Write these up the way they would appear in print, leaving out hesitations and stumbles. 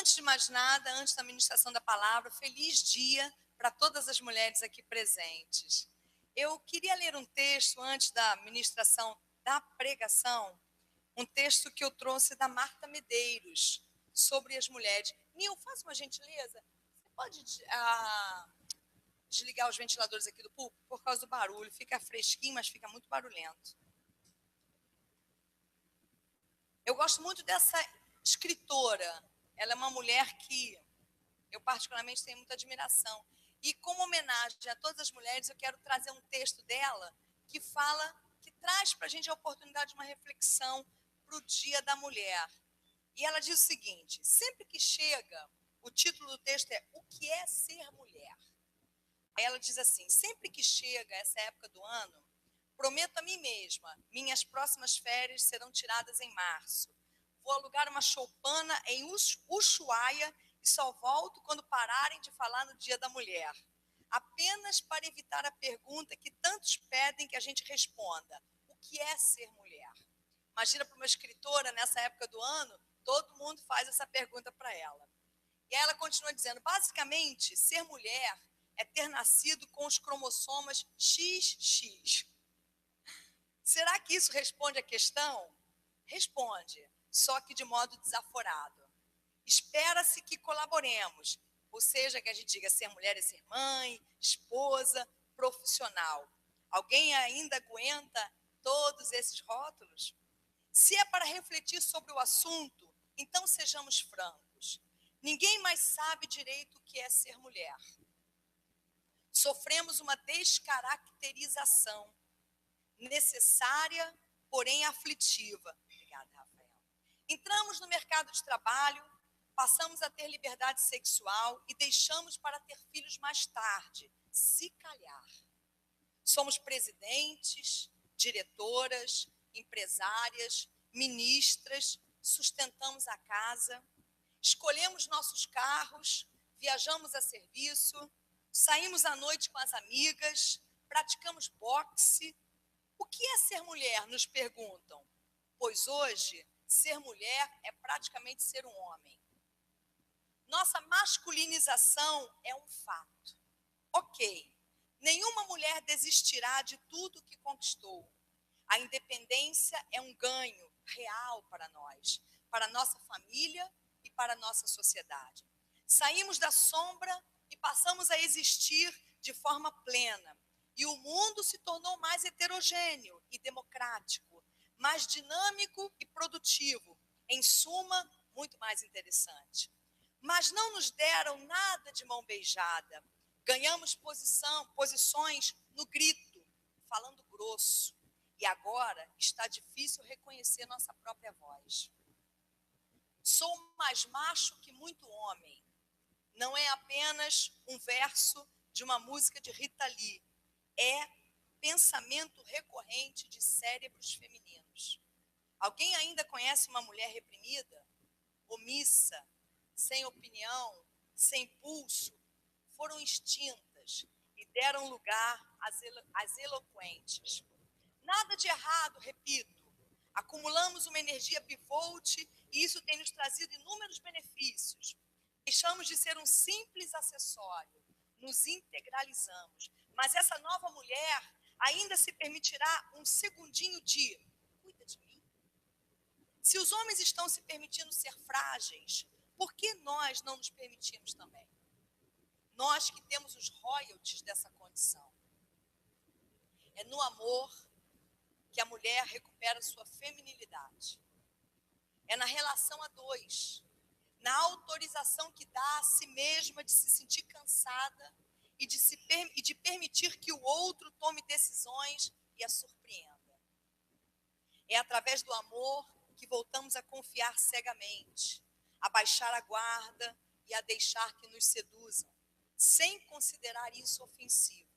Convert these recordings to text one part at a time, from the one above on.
Antes de mais nada, antes da ministração da palavra, feliz dia para todas as mulheres aqui presentes. Eu queria ler um texto antes da ministração da pregação, um texto que eu trouxe da Marta Medeiros, sobre as mulheres. Nil, faz uma gentileza, você pode desligar os ventiladores aqui do púlpito por causa do barulho, fica fresquinho, mas fica muito barulhento. Eu gosto muito dessa escritora, ela é uma mulher que eu particularmente tenho muita admiração. E como homenagem a todas as mulheres, eu quero trazer um texto dela que traz para a gente a oportunidade de uma reflexão para o Dia da Mulher. E ela diz o seguinte: sempre que chega, o título do texto é O que é ser mulher? Aí ela diz assim: sempre que chega essa época do ano, prometo a mim mesma, minhas próximas férias serão tiradas em março. Vou alugar uma choupana em Ushuaia e só volto quando pararem de falar no Dia da Mulher. Apenas para evitar a pergunta que tantos pedem que a gente responda: o que é ser mulher? Imagina para uma escritora, nessa época do ano, todo mundo faz essa pergunta para ela. E aí ela continua dizendo: basicamente, ser mulher é ter nascido com os cromossomas XX. Será que isso responde à questão? Responde, só que de modo desaforado. Espera-se que colaboremos, ou seja, que a gente diga ser mulher é ser mãe, esposa, profissional. Alguém ainda aguenta todos esses rótulos? Se é para refletir sobre o assunto, então sejamos francos. Ninguém mais sabe direito o que é ser mulher. Sofremos uma descaracterização necessária, porém aflitiva. Obrigada, Rafael. Entramos no mercado de trabalho, passamos a ter liberdade sexual e deixamos para ter filhos mais tarde, se calhar. Somos presidentes, diretoras, empresárias, ministras, sustentamos a casa, escolhemos nossos carros, viajamos a serviço, saímos à noite com as amigas, praticamos boxe. O que é ser mulher? Nos perguntam. Pois hoje, ser mulher é praticamente ser um homem. Nossa masculinização é um fato. Ok, nenhuma mulher desistirá de tudo que conquistou. A independência é um ganho real para nós, para nossa família e para a nossa sociedade. Saímos da sombra e passamos a existir de forma plena. E o mundo se tornou mais heterogêneo e democrático, mais dinâmico e produtivo. Em suma, muito mais interessante. Mas não nos deram nada de mão beijada. Ganhamos posições no grito, falando grosso. E agora está difícil reconhecer nossa própria voz. Sou mais macho que muito homem. Não é apenas um verso de uma música de Rita Lee. É pensamento recorrente de cérebros femininos. Alguém ainda conhece uma mulher reprimida, omissa, sem opinião, sem pulso? Foram extintas e deram lugar às eloquentes. Nada de errado, repito. Acumulamos uma energia bivolt e isso tem nos trazido inúmeros benefícios. Deixamos de ser um simples acessório, nos integralizamos. Mas essa nova mulher ainda se permitirá um segundinho de cuida de mim. Se os homens estão se permitindo ser frágeis, por que nós não nos permitimos também? Nós que temos os royalties dessa condição. É no amor que a mulher recupera sua feminilidade. É na relação a dois, na autorização que dá a si mesma de se sentir cansada e de permitir que o outro tome decisões e a surpreenda. É através do amor que voltamos a confiar cegamente, a baixar a guarda e a deixar que nos seduzam, sem considerar isso ofensivo.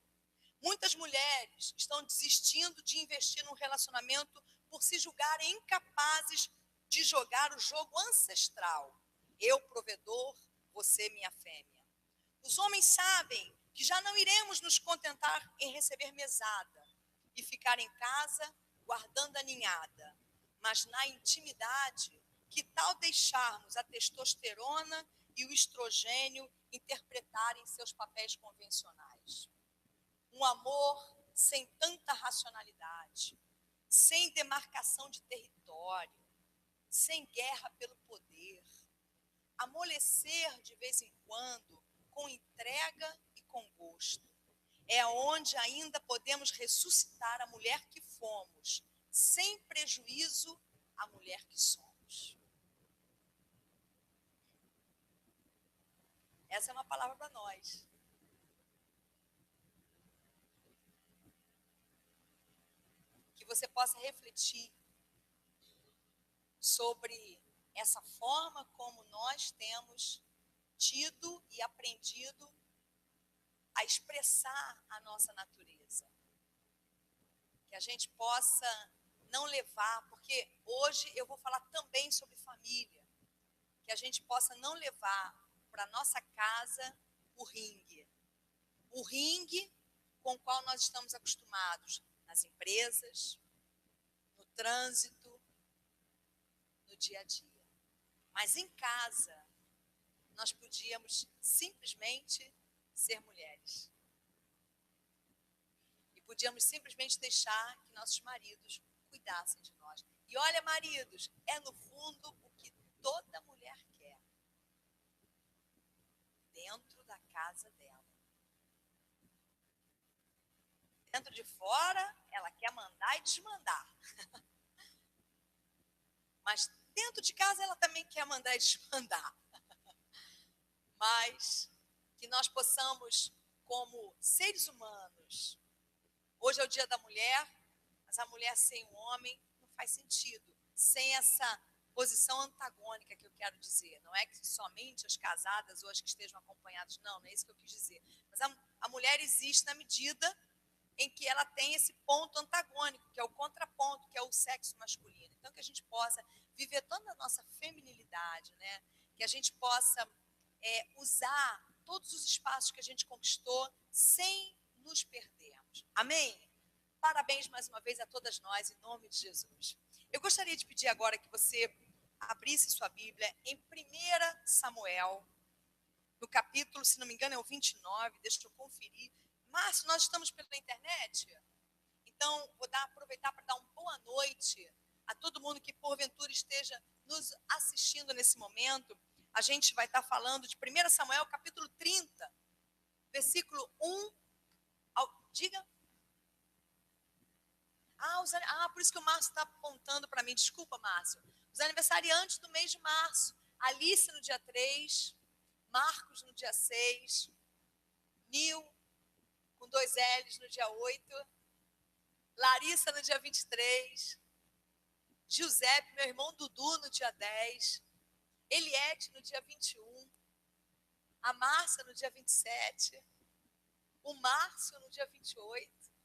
Muitas mulheres estão desistindo de investir num relacionamento por se julgarem incapazes de jogar o jogo ancestral. Eu, provedor, você, minha fêmea. Os homens sabem que já não iremos nos contentar em receber mesada e ficar em casa guardando a ninhada. Mas na intimidade, que tal deixarmos a testosterona e o estrogênio interpretarem seus papéis convencionais? Um amor sem tanta racionalidade, sem demarcação de território, sem guerra pelo poder, amolecer de vez em quando, com entrega e com gosto. É onde ainda podemos ressuscitar a mulher que fomos, sem prejuízo à mulher que somos. Essa é uma palavra para nós. Que você possa refletir sobre essa forma como nós temos tido e aprendido a expressar a nossa natureza. Que a gente possa não levar, porque hoje eu vou falar também sobre família, que a gente possa não levar para a nossa casa o ringue com o qual nós estamos acostumados nas empresas, no trânsito, no dia a dia. Mas em casa, nós podíamos simplesmente ser mulheres. E podíamos simplesmente deixar que nossos maridos cuidassem de nós. E olha, maridos, é no fundo o que toda mulher quer. Dentro da casa dela. Dentro de fora, ela quer mandar e desmandar. Mas dentro de casa, ela também quer mandar e desmandar. Mas que nós possamos, como seres humanos, hoje é o dia da mulher, mas a mulher sem o homem não faz sentido. Sem essa posição antagônica que eu quero dizer. Não é que somente as casadas ou as que estejam acompanhadas, não é isso que eu quis dizer. Mas a mulher existe na medida em que ela tem esse ponto antagônico, que é o contraponto, que é o sexo masculino. Então, que a gente possa viver toda a nossa feminilidade, né? Que a gente possa usar todos os espaços que a gente conquistou sem nos perdermos. Amém? Parabéns mais uma vez a todas nós, em nome de Jesus. Eu gostaria de pedir agora que você abrisse sua Bíblia em 1 Samuel, no capítulo, se não me engano, é o 29, deixa eu conferir. Márcio, nós estamos pela internet? Então, vou aproveitar para dar uma boa noite a todo mundo que, porventura, esteja nos assistindo nesse momento. A gente vai estar falando de 1 Samuel, capítulo 30, versículo 1 diga. Por isso que o Márcio está apontando para mim. Desculpa, Márcio. Os aniversariantes do mês de março. Alice no dia 3, Marcos no dia 6, Nil, com 2 L's no dia 8, Larissa no dia 23, Giuseppe, meu irmão Dudu, no dia 10, Eliette no dia 21, a Márcia no dia 27, o Márcio no dia 28.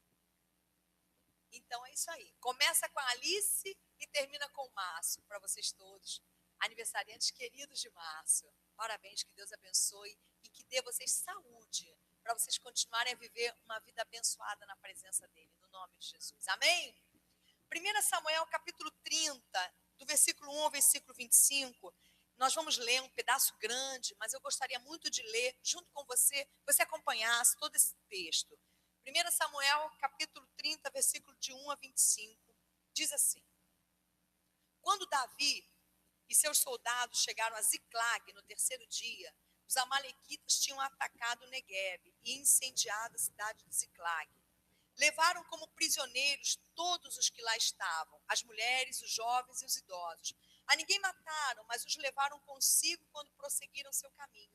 Então é isso aí. Começa com a Alice e termina com o Márcio, para vocês todos, aniversariantes queridos de março. Parabéns, que Deus abençoe e que dê vocês saúde, para vocês continuarem a viver uma vida abençoada na presença dele, no nome de Jesus. Amém? 1 Samuel, capítulo 30, do versículo 1 ao versículo 25, nós vamos ler um pedaço grande, mas eu gostaria muito de ler, junto com você, você acompanhasse todo esse texto. 1 Samuel, capítulo 30, versículo de 1 a 25, diz assim: Quando Davi e seus soldados chegaram a Ziclag no terceiro dia, os amalequitas tinham atacado Neguebe e incendiado a cidade de Ziclag. Levaram como prisioneiros todos os que lá estavam, as mulheres, os jovens e os idosos. A ninguém mataram, mas os levaram consigo quando prosseguiram seu caminho.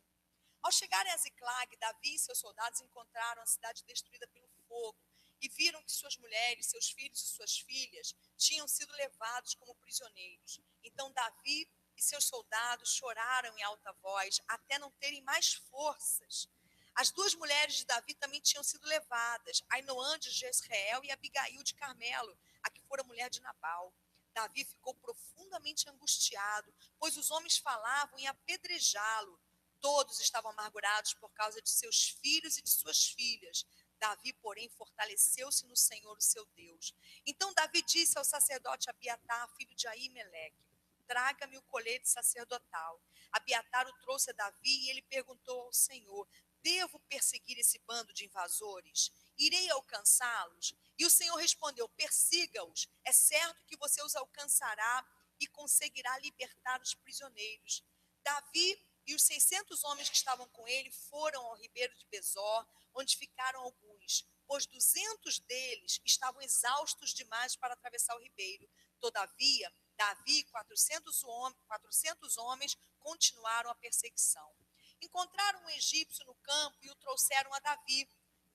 Ao chegarem a Ziclag, Davi e seus soldados encontraram a cidade destruída pelo fogo e viram que suas mulheres, seus filhos e suas filhas tinham sido levados como prisioneiros. Então Davi e seus soldados choraram em alta voz até não terem mais forças. As 2 mulheres de Davi também tinham sido levadas, Ainoã de Jezreel e Abigail de Carmelo, a que fora mulher de Nabal. Davi ficou profundamente angustiado, pois os homens falavam em apedrejá-lo. Todos estavam amargurados por causa de seus filhos e de suas filhas. Davi, porém, fortaleceu-se no Senhor, o seu Deus. Então Davi disse ao sacerdote Abiatar, filho de Aimeleque: traga-me o colete sacerdotal. Abiatar o trouxe a Davi e ele perguntou ao Senhor: devo perseguir esse bando de invasores? Irei alcançá-los? E o Senhor respondeu: persiga-os. É certo que você os alcançará e conseguirá libertar os prisioneiros. Davi e os 600 homens que estavam com ele foram ao ribeiro de Besor, onde ficaram alguns, pois 200 deles estavam exaustos demais para atravessar o ribeiro. Todavia, Davi e 400 homens continuaram a perseguição. Encontraram um egípcio no campo e o trouxeram a Davi.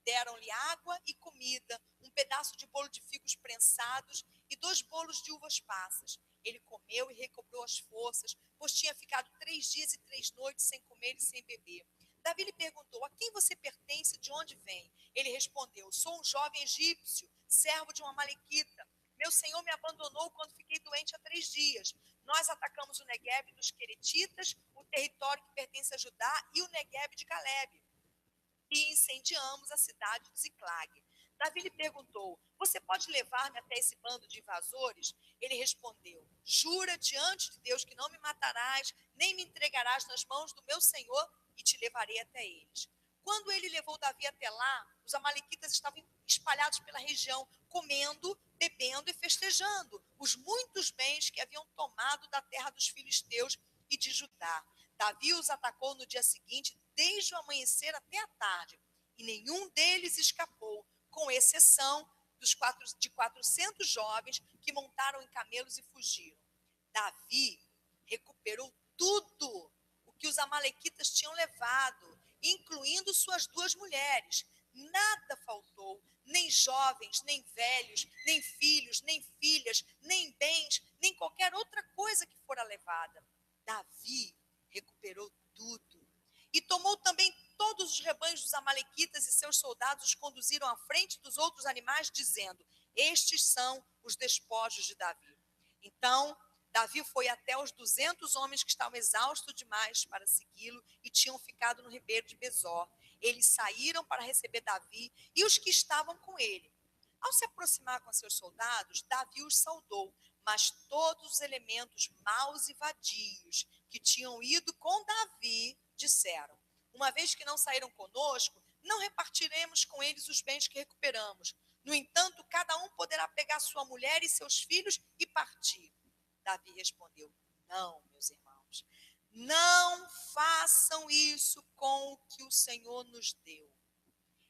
Deram-lhe água e comida, um pedaço de bolo de figos prensados e 2 bolos de uvas passas. Ele comeu e recobrou as forças, pois tinha ficado 3 dias e 3 noites sem comer e sem beber. Davi lhe perguntou: a quem você pertence e de onde vem? Ele respondeu: sou um jovem egípcio, servo de uma amalequita. Meu senhor me abandonou quando fiquei doente há 3 dias. Nós atacamos o Neguebe dos Queretitas, o território que pertence a Judá, e o Neguebe de Calebe, e incendiamos a cidade de Ziclag. Davi lhe perguntou: você pode levar-me até esse bando de invasores? Ele respondeu: jura diante de Deus que não me matarás, nem me entregarás nas mãos do meu senhor, e te levarei até eles. Quando ele levou Davi até lá, os amalequitas estavam espalhados pela região, comendo, bebendo e festejando os muitos bens que haviam tomado da terra dos filisteus e de Judá. Davi os atacou no dia seguinte, desde o amanhecer até a tarde, e nenhum deles escapou, com exceção de 400 jovens que montaram em camelos e fugiram. Davi recuperou tudo o que os amalequitas tinham levado, incluindo suas 2 mulheres. Nada faltou, nem jovens, nem velhos, nem filhos, nem filhas, nem bens, nem qualquer outra coisa que fora levada. Davi recuperou tudo. E tomou também todos os rebanhos dos amalequitas, e seus soldados os conduziram à frente dos outros animais, dizendo: estes são os despojos de Davi. Então, Davi foi até os 200 homens que estavam exaustos demais para segui-lo e tinham ficado no ribeiro de Besor. Eles saíram para receber Davi e os que estavam com ele. Ao se aproximar com seus soldados, Davi os saudou, mas todos os elementos maus e vadios que tinham ido com Davi disseram: uma vez que não saíram conosco, não repartiremos com eles os bens que recuperamos. No entanto, cada um poderá pegar sua mulher e seus filhos e partir. Davi respondeu: não, meus irmãos, não façam isso com o que o Senhor nos deu.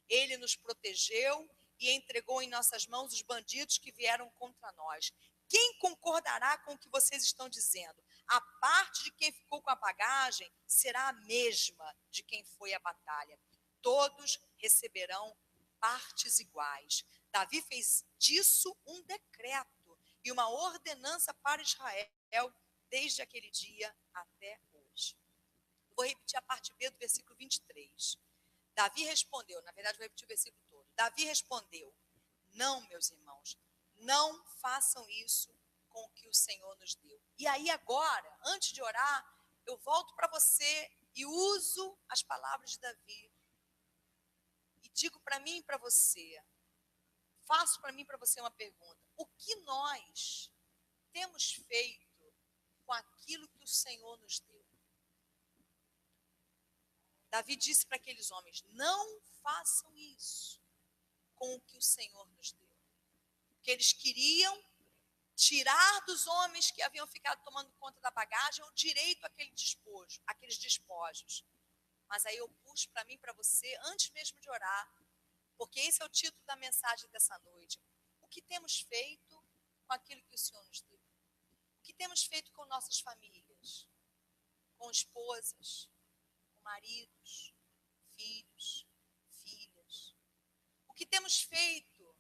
Ele nos protegeu e entregou em nossas mãos os bandidos que vieram contra nós. Quem concordará com o que vocês estão dizendo? A parte de quem ficou com a bagagem será a mesma de quem foi à batalha. Todos receberão partes iguais. Davi fez disso um decreto e uma ordenança para Israel desde aquele dia até hoje. Vou repetir a parte B do versículo 23. Davi respondeu, na verdade vou repetir o versículo todo. Davi respondeu: não, meus irmãos, não façam isso com o que o Senhor nos deu. E aí agora, antes de orar, eu volto para você e uso as palavras de Davi. E digo para mim e para você, faço para mim e para você uma pergunta: o que nós temos feito com aquilo que o Senhor nos deu? Davi disse para aqueles homens: não façam isso com o que o Senhor nos deu. Porque eles queriam tirar dos homens que haviam ficado tomando conta da bagagem o direito àquele despojo, àqueles despojos. Mas aí eu puxo para mim e para você, antes mesmo de orar, porque esse é o título da mensagem dessa noite. O que temos feito com aquilo que o Senhor nos deu? O que temos feito com nossas famílias? Com esposas? Com maridos? Filhos? Filhas? O que temos feito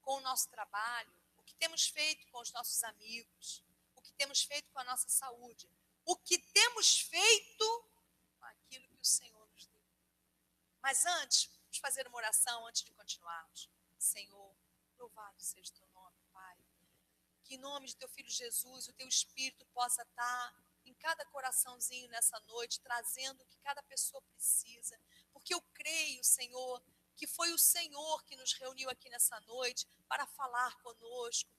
com o nosso trabalho? O que temos feito com os nossos amigos? O que temos feito com a nossa saúde? O que temos feito com aquilo que o Senhor nos deu? Mas antes, vamos fazer uma oração antes de continuarmos. Senhor, louvado seja o teu nome, Pai. Que em nome de teu Filho Jesus, o teu Espírito possa estar em cada coraçãozinho nessa noite, trazendo o que cada pessoa precisa. Porque eu creio, Senhor, que foi o Senhor que nos reuniu aqui nessa noite para falar conosco,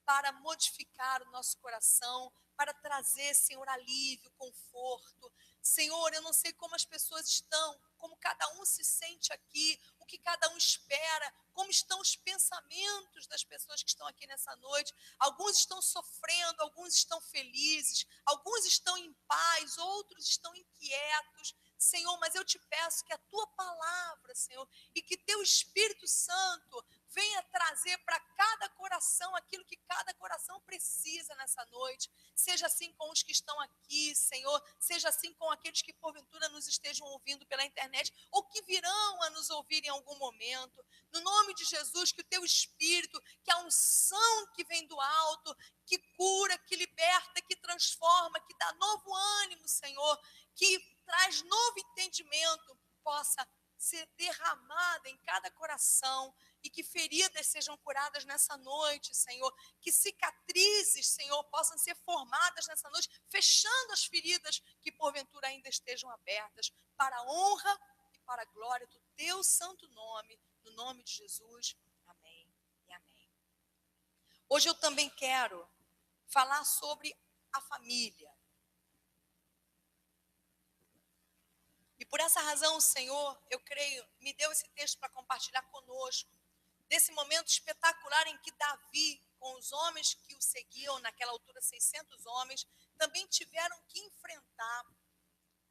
para modificar o nosso coração, para trazer, Senhor, alívio, conforto. Senhor, eu não sei como as pessoas estão, como cada um se sente aqui, o que cada um espera, como estão os pensamentos das pessoas que estão aqui nessa noite. Alguns estão sofrendo, alguns estão felizes, alguns estão em paz, outros estão inquietos. Senhor, mas eu te peço que a tua palavra, Senhor, e que teu Espírito Santo venha trazer para cada coração aquilo que cada coração precisa nessa noite. Seja assim com os que estão aqui, Senhor, seja assim com aqueles que porventura nos estejam ouvindo pela internet ou que virão a nos ouvir em algum momento. No nome de Jesus, que o teu Espírito, que a unção que vem do alto, que cura, que liberta, que transforma, que dá novo ânimo, Senhor, que traz novo entendimento, possa ser derramada em cada coração e que feridas sejam curadas nessa noite, Senhor, que cicatrizes, Senhor, possam ser formadas nessa noite, fechando as feridas que porventura ainda estejam abertas, para a honra e para a glória do teu santo nome, no nome de Jesus, amém e amém. Hoje eu também quero falar sobre a família. E por essa razão o Senhor, eu creio, me deu esse texto para compartilhar conosco, desse momento espetacular em que Davi, com os homens que o seguiam, naquela altura 600 homens, também tiveram que enfrentar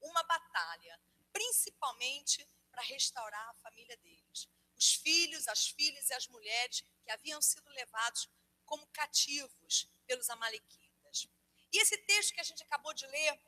uma batalha, principalmente para restaurar a família deles. Os filhos, as filhas e as mulheres que haviam sido levados como cativos pelos amalequitas. E esse texto que a gente acabou de ler,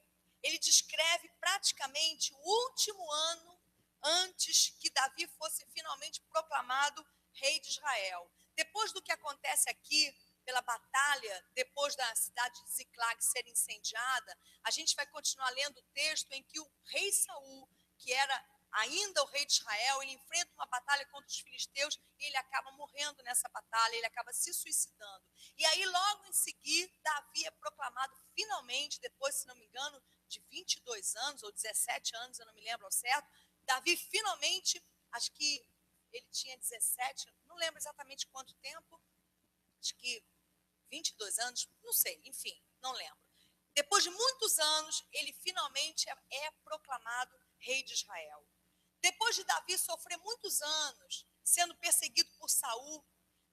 ele descreve praticamente o último ano antes que Davi fosse finalmente proclamado rei de Israel. Depois do que acontece aqui, pela batalha, depois da cidade de Ziclag ser incendiada, a gente vai continuar lendo o texto em que o rei Saul, que era ainda o rei de Israel, ele enfrenta uma batalha contra os filisteus e ele acaba morrendo nessa batalha, ele acaba se suicidando. E aí, logo em seguida, Davi é proclamado finalmente, depois, se não me engano, de 22 anos ou 17 anos, eu não me lembro ao certo, Davi finalmente, acho que ele tinha 17, não lembro exatamente quanto tempo, acho que 22 anos, não sei, enfim, não lembro. Depois de muitos anos, ele finalmente é proclamado rei de Israel. Depois de Davi sofrer muitos anos sendo perseguido por Saul,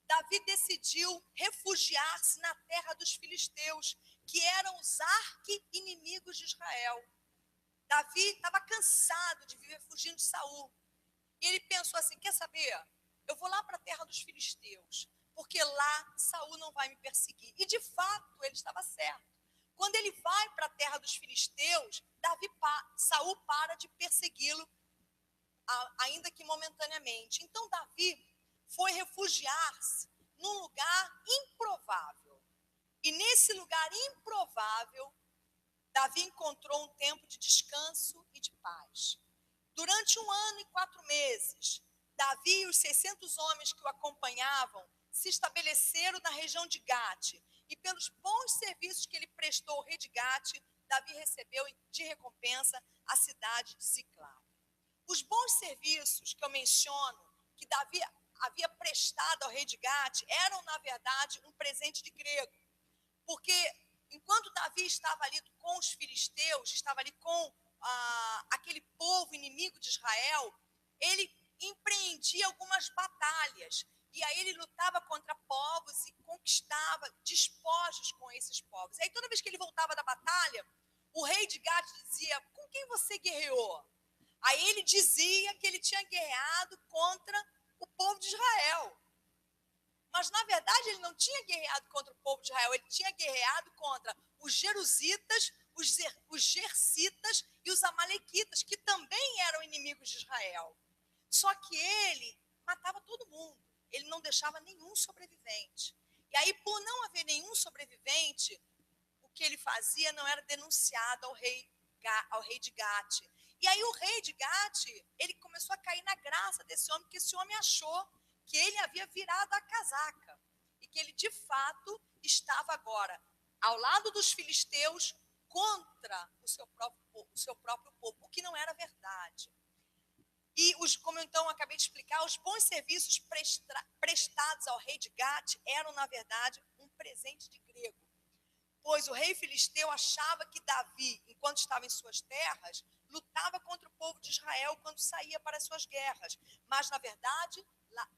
Davi decidiu refugiar-se na terra dos filisteus, que eram os arqui-inimigos de Israel. Davi estava cansado de viver fugindo de Saul. E ele pensou assim, quer saber? Eu vou lá para a terra dos filisteus, porque lá Saul não vai me perseguir. E de fato ele estava certo. Quando ele vai para a terra dos filisteus, Saul para de persegui-lo, ainda que momentaneamente. Então Davi foi refugiar-se num lugar improvável. E nesse lugar improvável, Davi encontrou um tempo de descanso e de paz. Durante 1 ano e 4 meses, Davi e os 600 homens que o acompanhavam se estabeleceram na região de Gate. E pelos bons serviços que ele prestou ao rei de Gate, Davi recebeu de recompensa a cidade de Ziclag. Os bons serviços que eu menciono, que Davi havia prestado ao rei de Gate, eram, na verdade, um presente de grego. Porque enquanto Davi estava ali com os filisteus, estava ali com aquele povo inimigo de Israel, ele empreendia algumas batalhas. E aí ele lutava contra povos e conquistava despojos com esses povos. E aí toda vez que ele voltava da batalha, o rei de Gate dizia, com quem você guerreou? Aí ele dizia que ele tinha guerreado contra o povo de Israel. Mas, na verdade, ele não tinha guerreado contra o povo de Israel, ele tinha guerreado contra os jerusitas, os gersitas e os amalequitas, que também eram inimigos de Israel. Só que ele matava todo mundo, ele não deixava nenhum sobrevivente. E aí, por não haver nenhum sobrevivente, o que ele fazia não era denunciado ao rei de Gate. E aí o rei de Gate, ele começou a cair na graça desse homem, porque esse homem achou que ele havia virado a casaca e que ele, de fato, estava agora ao lado dos filisteus contra o seu próprio povo, o que não era verdade. E, como eu então acabei de explicar, os bons serviços prestados ao rei de Gate eram, na verdade, um presente de grego. pois o rei filisteu achava que Davi, enquanto estava em suas terras, lutava contra o povo de Israel quando saía para as suas guerras. Mas, na verdade,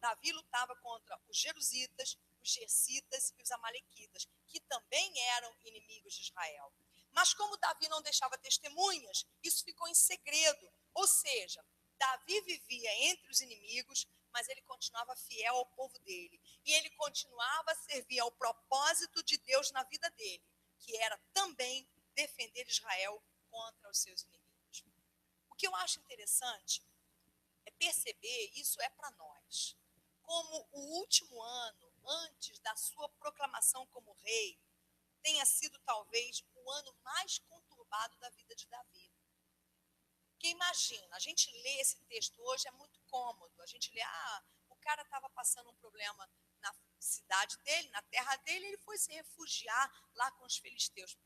Davi lutava contra os jerusitas, os gersitas e os amalequitas, que também eram inimigos de Israel. Mas como Davi não deixava testemunhas, isso ficou em segredo. Ou seja, Davi vivia entre os inimigos, mas ele continuava fiel ao povo dele. E ele continuava a servir ao propósito de Deus na vida dele, que era também defender Israel contra os seus inimigos. O que eu acho interessante é perceber, isso é para nós, como o último ano, antes da sua proclamação como rei, tenha sido talvez o ano mais conturbado da vida de Davi. Porque imagina, a gente lê esse texto hoje, é muito cômodo. A gente lê, o cara estava passando um problema na cidade dele, na terra dele, ele foi se refugiar lá com os filisteus.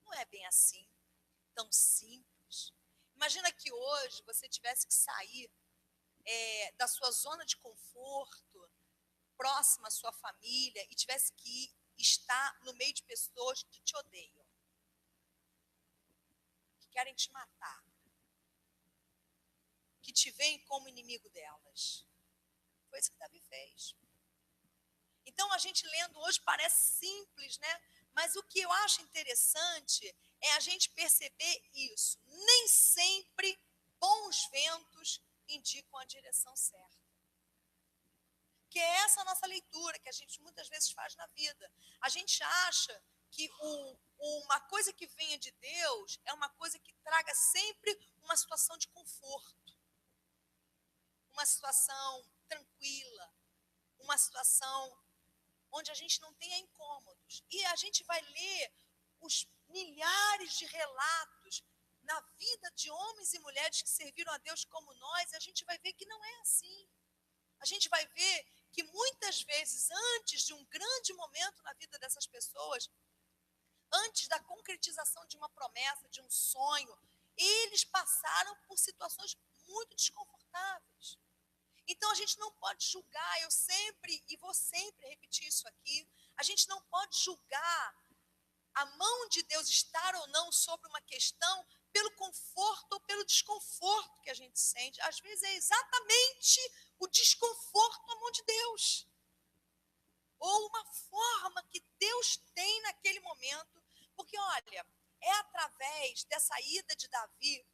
Não é bem assim, tão simples. Imagina que hoje você tivesse que sair da sua zona de conforto, próxima à sua família, e tivesse que estar no meio de pessoas que te odeiam, que querem te matar, que te veem como inimigo delas. Foi isso que Davi fez. Então, a gente lendo hoje parece simples, né? Mas o que eu acho interessante é a gente perceber isso. Nem sempre bons ventos indicam a direção certa. Que é essa a nossa leitura que a gente muitas vezes faz na vida. A gente acha que uma coisa que venha de Deus é uma coisa que traga sempre uma situação de conforto, uma situação tranquila, uma situação onde a gente não tenha incômodos. E a gente vai ler os milhares de relatos na vida de homens e mulheres que serviram a Deus como nós, e a gente vai ver que não é assim. A gente vai ver que muitas vezes, antes de um grande momento na vida dessas pessoas, antes da concretização de uma promessa, de um sonho, eles passaram por situações muito desconfortáveis. Então, a gente não pode julgar, eu sempre, e vou sempre repetir isso aqui, a gente não pode julgar a mão de Deus estar ou não sobre uma questão pelo conforto ou pelo desconforto que a gente sente. Às vezes é exatamente o desconforto a mão de Deus. Ou uma forma que Deus tem naquele momento. Porque, olha, é através dessa ida de Davi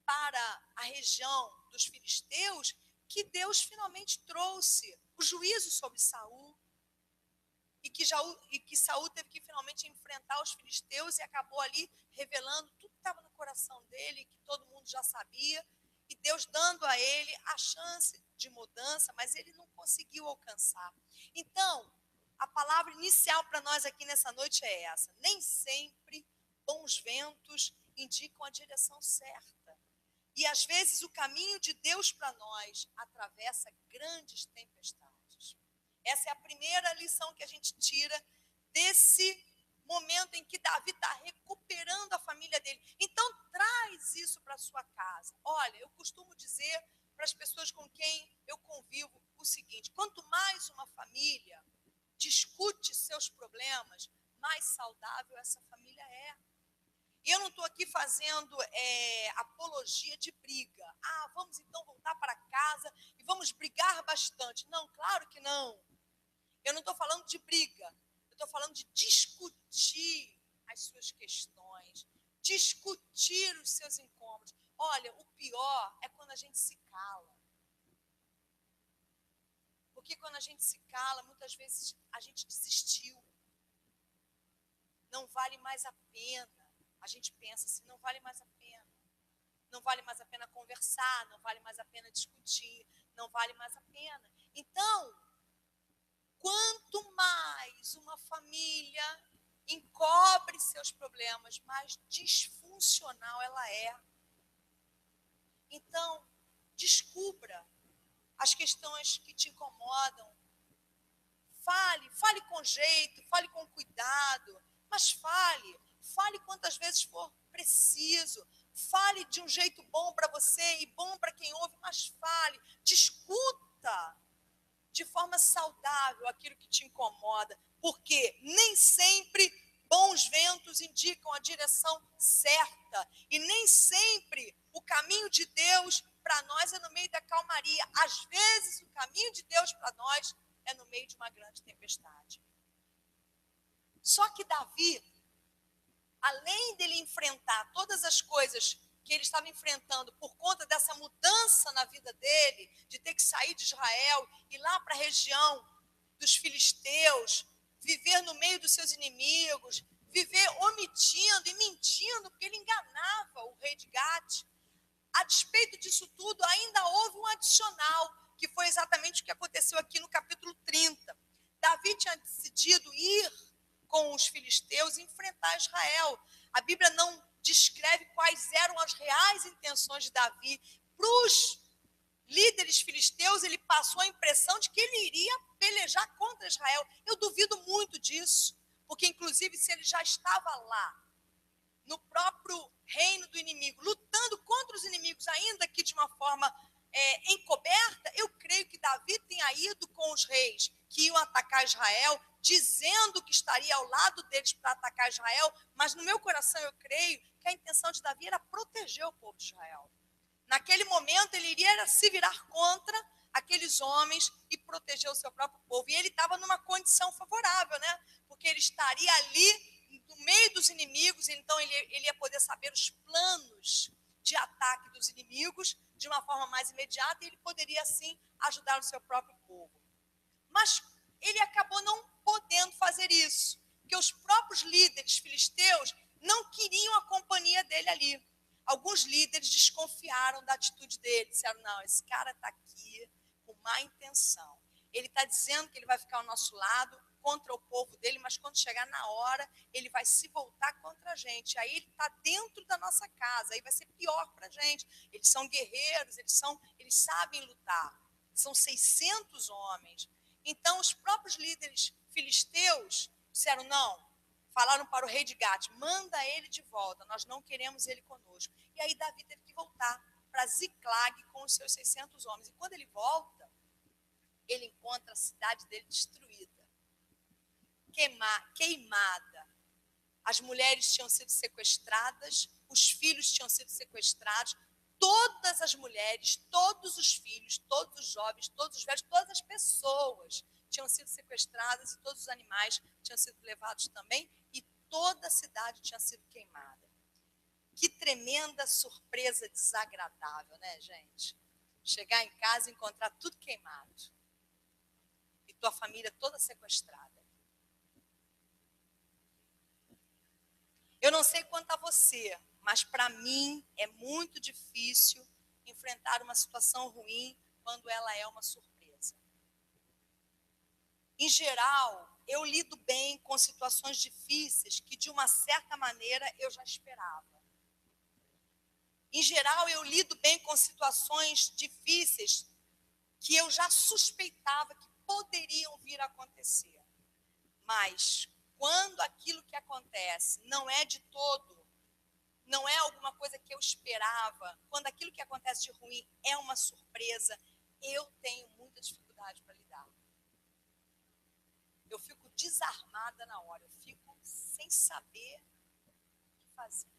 para a região dos filisteus que Deus finalmente trouxe o juízo sobre Saul. E que Saul teve que finalmente enfrentar os filisteus e acabou ali revelando tudo que estava no coração dele, que todo mundo já sabia, e Deus dando a ele a chance de mudança, mas ele não conseguiu alcançar. Então, a palavra inicial para nós aqui nessa noite é essa: nem sempre bons ventos indicam a direção certa. E às vezes o caminho de Deus para nós atravessa grandes tempestades. Essa é a primeira lição que a gente tira desse momento em que Davi está recuperando a família dele. Então, traz isso para a sua casa. Olha, eu costumo dizer para as pessoas com quem eu convivo o seguinte: quanto mais uma família discute seus problemas, mais saudável essa família é. E eu não estou aqui fazendo apologia de briga. Vamos então voltar para casa e vamos brigar bastante. Não, claro que não. Eu não estou falando de briga. Eu estou falando de discutir as suas questões, discutir os seus incômodos. Olha, o pior é quando a gente se cala. Porque quando a gente se cala, muitas vezes a gente desistiu. Não vale mais a pena. A gente pensa assim, não vale mais a pena. Não vale mais a pena conversar, não vale mais a pena discutir, não vale mais a pena. Então, quanto mais uma família encobre seus problemas, mais disfuncional ela é. Então, descubra as questões que te incomodam. Fale com jeito, fale com cuidado, mas fale quantas vezes for preciso. Fale de um jeito bom para você e bom para quem ouve, mas fale. Discuta de forma saudável aquilo que te incomoda, porque nem sempre Bons ventos indicam a direção certa. E nem sempre o caminho de Deus para nós é no meio da calmaria. Às vezes, o caminho de Deus para nós é no meio de uma grande tempestade. Só que Davi, além dele enfrentar todas as coisas que ele estava enfrentando por conta dessa mudança na vida dele, de ter que sair de Israel, ir lá para a região dos filisteus, viver no meio dos seus inimigos, viver omitindo e mentindo, porque ele enganava o rei de Gate. A despeito disso tudo, ainda houve um adicional, que foi exatamente o que aconteceu aqui no capítulo 30. Davi tinha decidido ir com os filisteus e enfrentar Israel. A Bíblia não descreve quais eram as reais intenções de Davi. Para os líderes filisteus, ele passou a impressão de que ele iria pelejar contra Israel. Eu duvido muito disso, porque inclusive se ele já estava lá, no próprio reino do inimigo, lutando contra os inimigos, ainda que de uma forma encoberta, eu creio que Davi tenha ido com os reis que iam atacar Israel, dizendo que estaria ao lado deles para atacar Israel, mas no meu coração eu creio que a intenção de Davi era proteger o povo de Israel. Naquele momento ele iria se virar contra aqueles homens e proteger o seu próprio povo. E ele estava numa condição favorável, né? Porque ele estaria ali no meio dos inimigos, então ele ia poder saber os planos de ataque dos inimigos de uma forma mais imediata, e ele poderia, assim, ajudar o seu próprio povo. Mas ele acabou não podendo fazer isso, porque os próprios líderes filisteus não queriam a companhia dele ali. Alguns líderes desconfiaram da atitude dele, disseram, não, esse cara está aqui com má intenção. Ele está dizendo que ele vai ficar ao nosso lado, contra o povo dele, mas quando chegar na hora, ele vai se voltar contra a gente. Aí ele está dentro da nossa casa, aí vai ser pior para a gente. Eles são guerreiros, eles sabem lutar. São 600 homens. Então, os próprios líderes filisteus disseram, não, falaram para o rei de Gate, manda ele de volta, nós não queremos ele conosco. E aí Davi teve que voltar para Ziclag com os seus 600 homens. E quando ele volta, ele encontra a cidade dele destruída, queimada. As mulheres tinham sido sequestradas, os filhos tinham sido sequestrados, todas as mulheres, todos os filhos, todos os jovens, todos os velhos, todas as pessoas tinham sido sequestradas e todos os animais tinham sido levados também e toda a cidade tinha sido queimada. Que tremenda surpresa desagradável, né, gente? Chegar em casa e encontrar tudo queimado e tua família toda sequestrada. Eu não sei quanto a você, mas para mim é muito difícil enfrentar uma situação ruim quando ela é uma surpresa. Em geral, eu lido bem com situações difíceis que, de uma certa maneira, eu já esperava. Em geral, eu lido bem com situações difíceis que eu já suspeitava que poderiam vir a acontecer. Mas quando aquilo que acontece não é de todo, não é alguma coisa que eu esperava, quando aquilo que acontece de ruim é uma surpresa, eu tenho muita dificuldade para lidar. Eu fico desarmada na hora, eu fico sem saber o que fazer.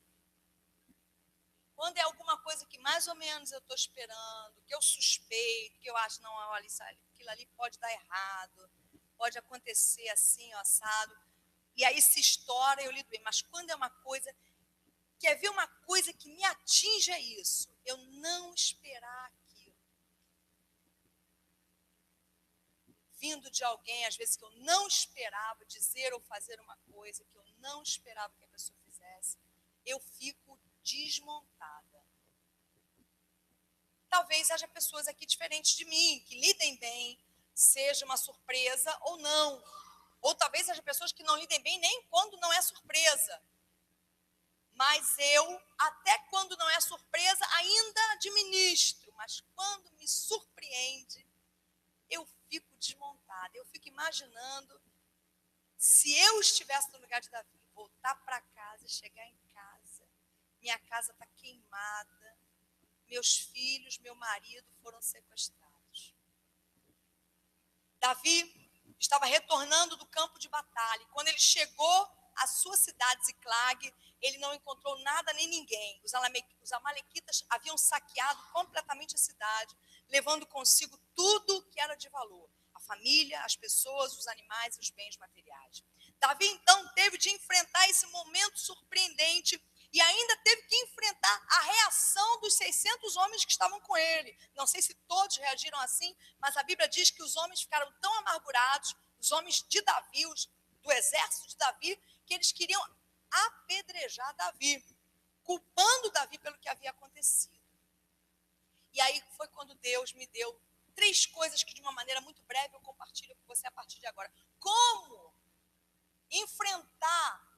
Quando é alguma coisa que mais ou menos eu estou esperando, que eu suspeito, que eu acho, não, olha, aquilo ali pode dar errado, pode acontecer assim, assado, e aí se estoura, eu lido bem. Mas quando é uma coisa, quer ver uma coisa que me atinja isso, eu não esperar aquilo. Vindo de alguém, às vezes, que eu não esperava dizer ou fazer uma coisa que eu não esperava que a pessoa fizesse, eu fico desmontada. Talvez haja pessoas aqui diferentes de mim, que lidem bem, seja uma surpresa ou não. Ou talvez haja pessoas que não lidem bem nem quando não é surpresa. Mas eu, até quando não é surpresa, ainda administro. Mas quando me surpreende, eu fico desmontada. Eu fico imaginando, se eu estivesse no lugar de Davi, voltar para casa, chegar em casa, minha casa está queimada, meus filhos, meu marido foram sequestrados. Davi estava retornando do campo de batalha. E quando ele chegou a sua cidade Ziclag, ele não encontrou nada nem ninguém. Os amalequitas haviam saqueado completamente a cidade, levando consigo tudo que era de valor. A família, as pessoas, os animais e os bens materiais. Davi, então, teve de enfrentar esse momento surpreendente e ainda teve que enfrentar a reação dos 600 homens que estavam com ele. Não sei se todos reagiram assim, mas a Bíblia diz que os homens ficaram tão amargurados, os homens de Davi, do exército de Davi, que eles queriam apedrejar Davi, culpando Davi pelo que havia acontecido. E aí foi quando Deus me deu 3 coisas que, de uma maneira muito breve, eu compartilho com você a partir de agora. Como enfrentar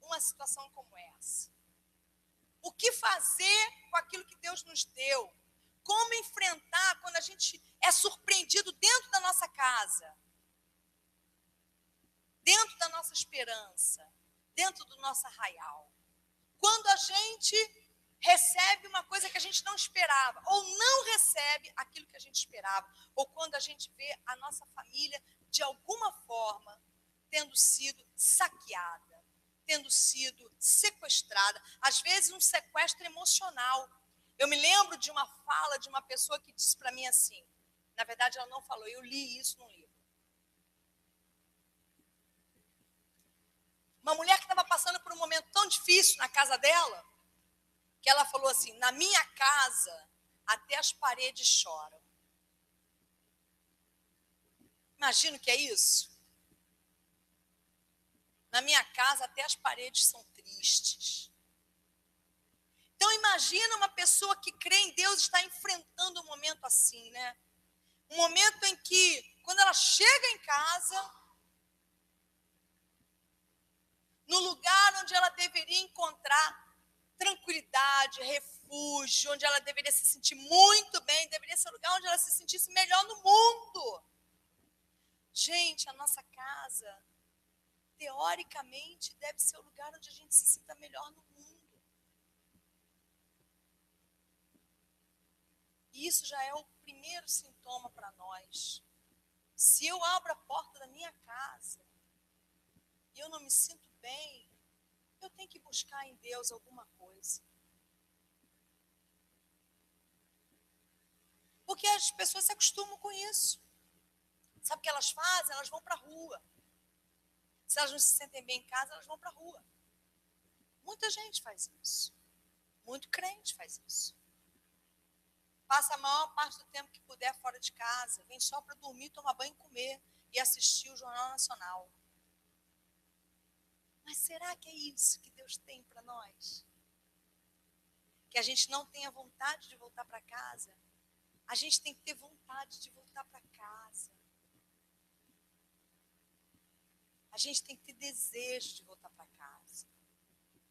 uma situação como essa? O que fazer com aquilo que Deus nos deu? Como enfrentar quando a gente é surpreendido dentro da nossa casa? Dentro da nossa esperança? Dentro do nosso arraial? Quando a gente recebe uma coisa que a gente não esperava, ou não recebe aquilo que a gente esperava, ou quando a gente vê a nossa família, de alguma forma, tendo sido saqueada, tendo sido sequestrada, às vezes um sequestro emocional. Eu me lembro de uma fala de uma pessoa que disse para mim assim, na verdade ela não falou, eu li isso num livro. Uma mulher que estava passando por um momento tão difícil na casa dela, que ela falou assim, na minha casa, até as paredes choram. Imagina o que é isso? Na minha casa, até as paredes são tristes. Então, imagina uma pessoa que crê em Deus está enfrentando um momento assim, né? Um momento em que, quando ela chega em casa, no lugar onde ela deveria encontrar tranquilidade, refúgio, onde ela deveria se sentir muito bem, deveria ser o lugar onde ela se sentisse melhor no mundo. Gente, a nossa casa, teoricamente, deve ser o lugar onde a gente se sinta melhor no mundo. E isso já é o primeiro sintoma para nós. Se eu abro a porta da minha casa e eu não me sinto bem, eu tenho que buscar em Deus alguma coisa. Porque as pessoas se acostumam com isso. Sabe o que elas fazem? Elas vão para a rua. Se elas não se sentem bem em casa, elas vão para a rua. Muita gente faz isso. Muito crente faz isso. Passa a maior parte do tempo que puder fora de casa. Vem só para dormir, tomar banho e comer. E assistir o Jornal Nacional. Mas será que é isso que Deus tem para nós? Que a gente não tenha vontade de voltar para casa? A gente tem que ter vontade de voltar para casa. A gente tem que ter desejo de voltar para casa.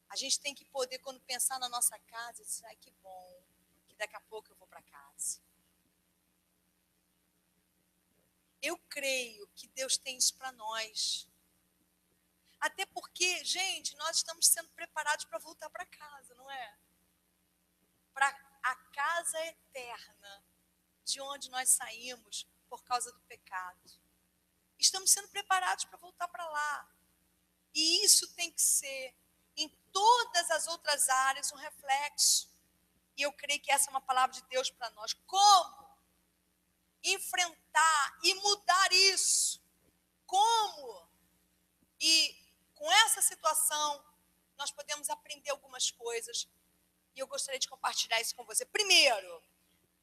A gente tem que poder, quando pensar na nossa casa, dizer, ai, que bom, que daqui a pouco eu vou para casa. Eu creio que Deus tem isso para nós. Até porque, gente, nós estamos sendo preparados para voltar para casa, não é? Para a casa eterna, de onde nós saímos por causa do pecado. Estamos sendo preparados para voltar para lá. E isso tem que ser, em todas as outras áreas, um reflexo. E eu creio que essa é uma palavra de Deus para nós. Como enfrentar e mudar isso? Como? E com essa situação, nós podemos aprender algumas coisas. E eu gostaria de compartilhar isso com você. Primeiro,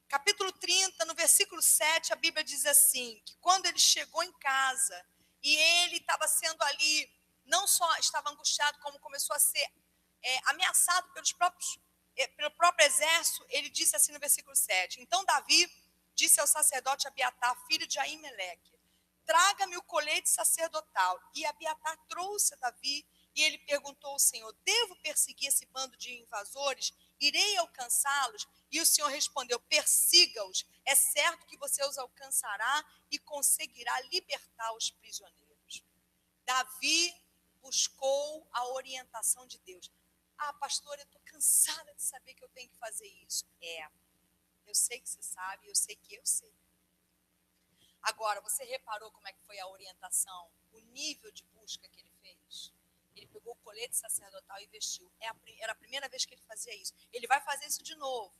capítulo 30, no versículo 7, a Bíblia diz assim, que quando ele chegou em casa, e ele estava sendo ali, não só estava angustiado, como começou a ser ameaçado pelo próprio exército, ele disse assim no versículo 7, então Davi disse ao sacerdote Abiatar, filho de Aimeleque, traga-me o colete sacerdotal. E Abiatar trouxe a Davi, e ele perguntou ao Senhor, devo perseguir esse bando de invasores? Irei alcançá-los? E o Senhor respondeu, persiga-os, é certo que você os alcançará e conseguirá libertar os prisioneiros. Davi buscou a orientação de Deus. Ah, pastora, eu estou cansada de saber que eu tenho que fazer isso. Eu sei que você sabe, eu sei que eu sei. Agora, você reparou como é que foi a orientação, o nível de busca que ele fez? Ele pegou o colete sacerdotal e vestiu. Era a primeira vez que ele fazia isso. Ele vai fazer isso de novo.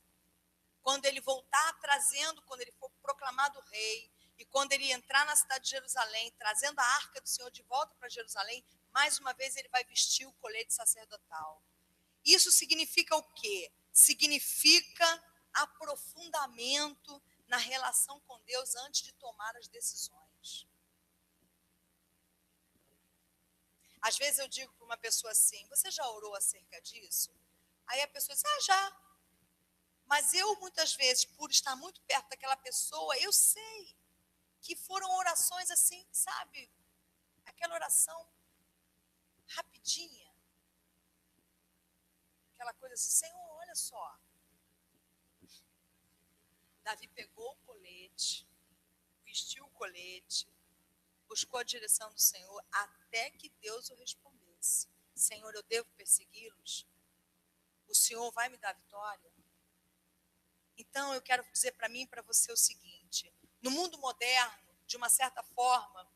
Quando ele voltar trazendo, quando ele for proclamado rei, e quando ele entrar na cidade de Jerusalém, trazendo a arca do Senhor de volta para Jerusalém, mais uma vez ele vai vestir o colete sacerdotal. Isso significa o quê? Significa aprofundamento na relação com Deus antes de tomar as decisões. Às vezes eu digo para uma pessoa assim, você já orou acerca disso? Aí a pessoa diz, já. Mas eu, muitas vezes, por estar muito perto daquela pessoa, eu sei que foram orações assim, sabe? Aquela oração rapidinha. Aquela coisa assim, Senhor, olha só. Davi pegou o colete, vestiu o colete, buscou a direção do Senhor, até que Deus o respondesse. Senhor, eu devo persegui-los? O Senhor vai me dar vitória? Então, eu quero dizer para mim e para você o seguinte. No mundo moderno, de uma certa forma,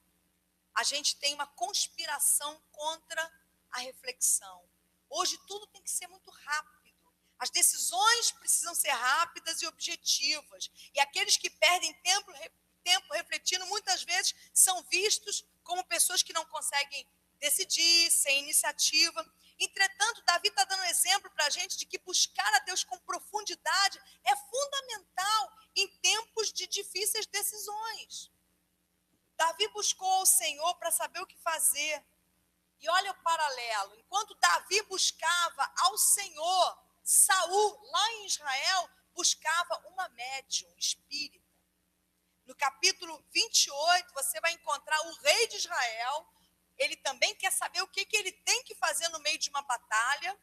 a gente tem uma conspiração contra a reflexão. Hoje, tudo tem que ser muito rápido. As decisões precisam ser rápidas e objetivas. E aqueles que perdem tempo refletindo, muitas vezes, são vistos como pessoas que não conseguem decidir, sem iniciativa. Entretanto, Davi está dando exemplo para a gente de que buscar a Deus com profundidade é fundamental em tempos de difíceis decisões. Davi buscou o Senhor para saber o que fazer. E olha o paralelo. Enquanto Davi buscava ao Senhor, Saul, lá em Israel, buscava uma médium espírita. No capítulo 28, você vai encontrar o rei de Israel. Ele também quer saber o que ele tem que fazer no meio de uma batalha.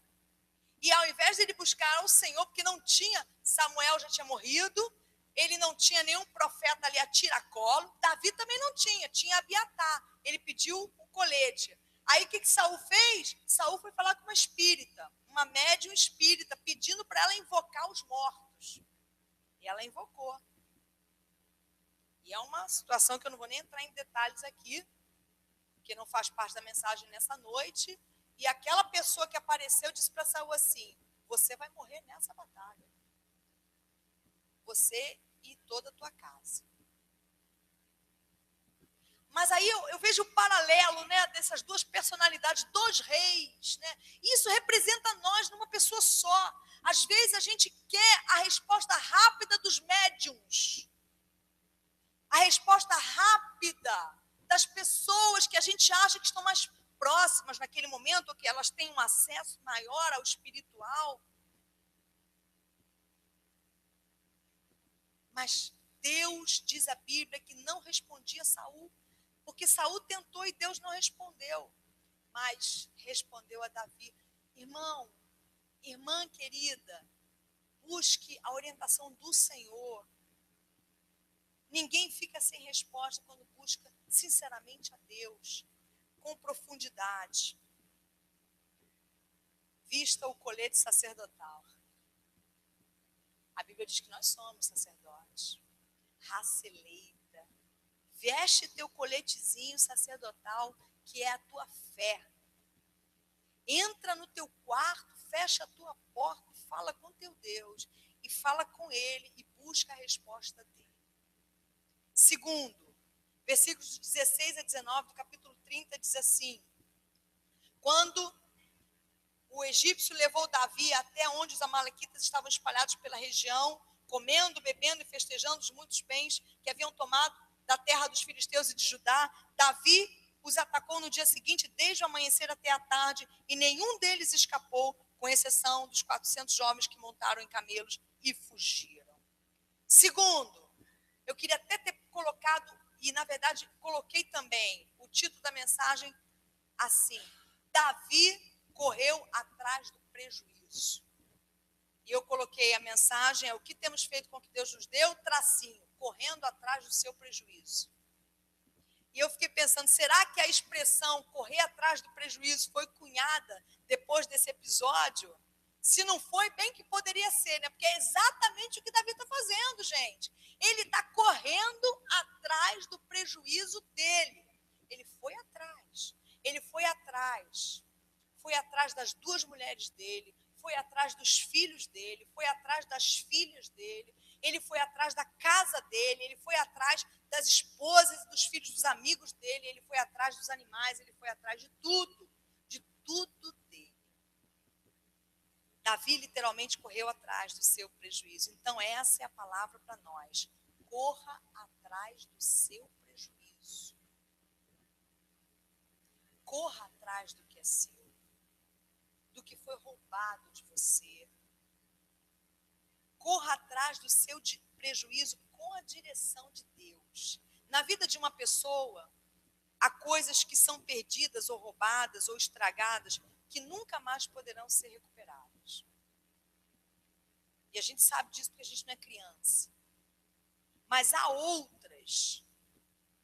E ao invés de ele buscar ao Senhor, porque não tinha, Samuel já tinha morrido, ele não tinha nenhum profeta ali a tiracolo, Davi também não tinha, tinha Abiatar. Ele pediu o colete. Aí o que Saul fez? Saul foi falar com uma espírita, uma médium espírita, pedindo para ela invocar os mortos. E ela invocou. E é uma situação que eu não vou nem entrar em detalhes aqui, porque não faz parte da mensagem nessa noite. E aquela pessoa que apareceu disse para Saul assim, você vai morrer nessa batalha. Você e toda a tua casa. Mas aí eu vejo o paralelo, né, dessas duas personalidades, dos reis. Né? Isso representa nós numa pessoa só. Às vezes a gente quer a resposta rápida dos médiums. A resposta rápida das pessoas que a gente acha que estão mais próximas naquele momento, ou que elas têm um acesso maior ao espiritual. Mas Deus, diz a Bíblia, que não respondia a Saul, porque Saul tentou e Deus não respondeu, mas respondeu a Davi. Irmão, irmã querida, busque a orientação do Senhor. Ninguém fica sem resposta quando busca sinceramente a Deus, com profundidade. Vista o colete sacerdotal. A Bíblia diz que nós somos sacerdotes. Raça eleita. Veste teu coletezinho sacerdotal, que é a tua fé. Entra no teu quarto, fecha a tua porta e fala com teu Deus. E fala com Ele e busca a resposta dele. Segundo, versículos 16 a 19 do capítulo 30 diz assim: quando o egípcio levou Davi até onde os amalequitas estavam espalhados pela região, comendo, bebendo e festejando os muitos bens que haviam tomado da terra dos filisteus e de Judá, Davi os atacou no dia seguinte, desde o amanhecer até a tarde, e nenhum deles escapou, com exceção dos 400 homens que montaram em camelos e fugiram. Segundo, eu queria até ter colocado, e na verdade coloquei também o título da mensagem assim: Davi correu atrás do prejuízo. E eu coloquei a mensagem, o que temos feito com o que Deus nos deu, tracinho, correndo atrás do seu prejuízo. E eu fiquei pensando, será que a expressão correr atrás do prejuízo foi cunhada depois desse episódio? Se não foi, bem que poderia ser, né? Porque é exatamente o que Davi está fazendo, gente. Ele está correndo atrás do prejuízo dele. Ele foi atrás. Ele foi atrás. foi atrás das 2 mulheres dele, foi atrás dos filhos dele, foi atrás das filhas dele, ele foi atrás da casa dele, ele foi atrás das esposas e dos filhos dos amigos dele, ele foi atrás dos animais, ele foi atrás de tudo dele. Davi literalmente correu atrás do seu prejuízo. Então essa é a palavra para nós. Corra atrás do seu prejuízo. Corra atrás do que é seu, do que foi roubado de você. Corra atrás do seu prejuízo com a direção de Deus. Na vida de uma pessoa, há coisas que são perdidas ou roubadas ou estragadas que nunca mais poderão ser recuperadas. E a gente sabe disso porque a gente não é criança. Mas há outras